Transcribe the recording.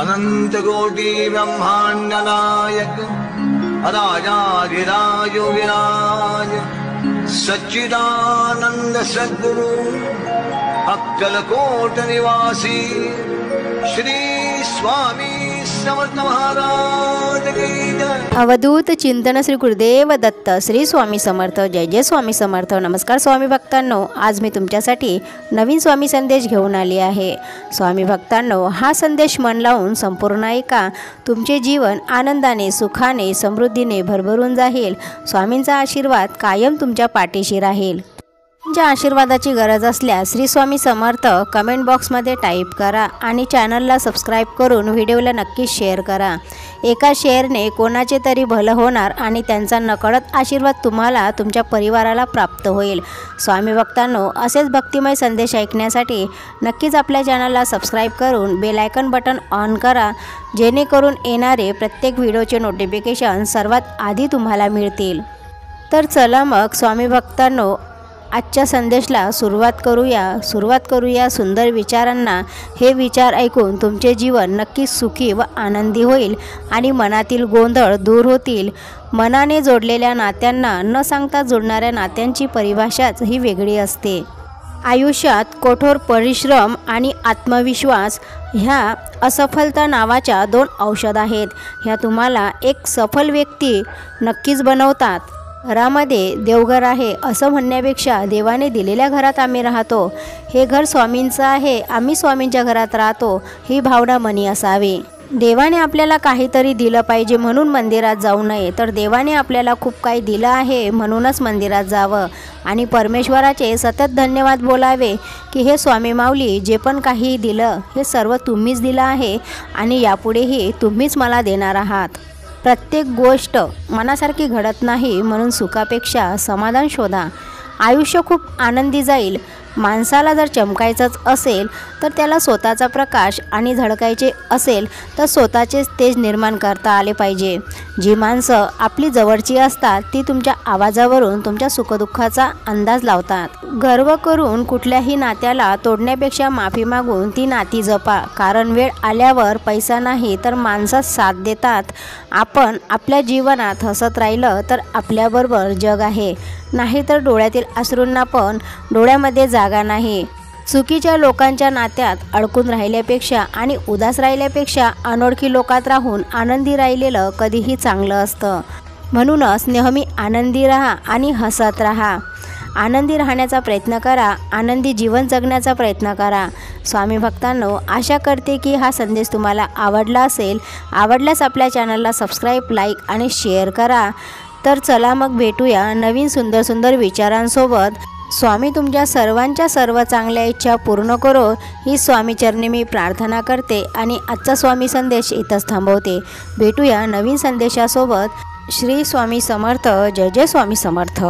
अनंत कोटि ब्रह्मांड नायक राजाधिराज विराज सच्चिदानंद सद्गुरु अक्कलकोट निवासी श्री स्वामी समर्थ महाराज की जय। अवधूत चिंतन श्री गुरुदेव दत्त श्री स्वामी समर्थ। जय जय स्वामी समर्थ। नमस्कार स्वामी भक्तांनो, आज मी तुमच्यासाठी नवीन स्वामी संदेश घेऊन आली आहे। स्वामी भक्तांनो, हा संदेश मन लावून संपूर्ण ऐका। तुमचे जीवन आनंदाने, सुखाने, समृद्धीने भरभरून जाईल। स्वामींचा आशीर्वाद कायम तुमच्या पाठीशी राहील। तुमच्या आशीर्वादाची गरज असल्यास श्री स्वामी समर्थ कमेंट बॉक्समध्ये टाईप करा आणि चॅनलला सबस्क्राईब करून व्हिडिओला नक्की शेअर करा। एका शेअरने कोणाचे तरी भलं होणार आणि त्यांचा नकळत आशीर्वाद तुम्हाला, तुमच्या परिवाराला प्राप्त होईल। स्वामी भक्तांनो, असेच भक्तिमय संदेश ऐकण्यासाठी नक्कीच आपल्या चॅनलला सबस्क्राईब करून बेल आयकॉन बटन ऑन करा, जेणेकरून येणारे प्रत्येक व्हिडिओचे नोटिफिकेशन सर्वात आधी तुम्हाला मिळतील। तर चला मग स्वामी भक्तांनो, आजच्या संदेशाला सुरुवात करूया सुंदर विचारांना। हे विचार ऐकून तुमचे जीवन नक्की सुखी व आनंदी होईल आणि मनातील गोंधळ दूर होतील। मनाने जोडलेल्या नात्यांना न सांगता जोडणाऱ्या नात्यांची परिभाषाच ही वेगळी असते। आयुष्यात कठोर परिश्रम आणि आत्मविश्वास ह्या असफलता नावाच्या दोन औषध आहेत। ह्या तुम्हाला एक सफल व्यक्ती नक्कीच बनवतात। घरामध्ये देवघर आहे असं म्हणण्यापेक्षा देवाने दिलेल्या घरात आम्ही राहतो, हे घर स्वामींचं आहे, आम्ही स्वामींच्या घरात राहतो, ही भावना मनी असावी। देवाने आपल्याला काहीतरी दिलं पाहिजे म्हणून मंदिरात जाऊ नये, तर देवाने आपल्याला खूप काही दिलं आहे म्हणूनच मंदिरात जावं आणि परमेश्वराचे सतत धन्यवाद बोलावे की हे स्वामी माऊली, जे पण काही दिलं हे सर्व तुम्हीच दिलं आहे आणि यापुढेही तुम्हीच मला देणार आहात। प्रत्येक गोष्ट मनासारखी घडत नाही, म्हणून सुखापेक्षा समाधान शोधा। आयुष्य खूप आनंदी जाईल। माणसाला जर चमकायचंच असेल तर त्याला स्वतःचा प्रकाश आणि झळकायचे असेल तर स्वतःचेच तेज निर्माण करता आले पाहिजे। जी माणसं आपली जवळची असतात ती तुमच्या आवाजावरून तुमच्या सुखदुःखाचा अंदाज लावतात। गर्व करून कुठल्याही नात्याला तोडण्यापेक्षा माफी मागून ती नाती जपा, कारण वेळ आल्यावर पैसा नाही तर माणसात साथ देतात। आपण आपल्या जीवनात हसत राहिलं तर आपल्याबरोबर जग आहे, नाहीतर डोळ्यातील अश्रूंना पण डोळ्यामध्ये जागा नाही। चुकीच्या लोकांच्या नात्यात अडकून राहिल्यापेक्षा आणि उदास राहिल्यापेक्षा अनोळखी लोकात राहून आनंदी राहिलेलं कधीही चांगलं असतं। म्हणूनच नेहमी आनंदी राहा आणि हसत राहा। आनंदी राहण्याचा प्रयत्न करा, आनंदी जीवन जगण्याचा प्रयत्न करा। स्वामी भक्तांनो, आशा करते की हा संदेश तुम्हाला आवडला असेल। आवडल्यास आपल्या चॅनलला सबस्क्राईब, लाईक आणि शेअर करा। तर चला मग भेटूया नवीन सुंदर विचारांसोबत। स्वामी तुमच्या सर्वांच्या सर्व चांगल्या इच्छा पूर्ण करो, ही स्वामीचरणी मी प्रार्थना करते आणि आजचा स्वामी संदेश इथंच थांबवते। भेटूया नवीन संदेशासोबत। श्री स्वामी समर्थ। जय जय स्वामी समर्थ।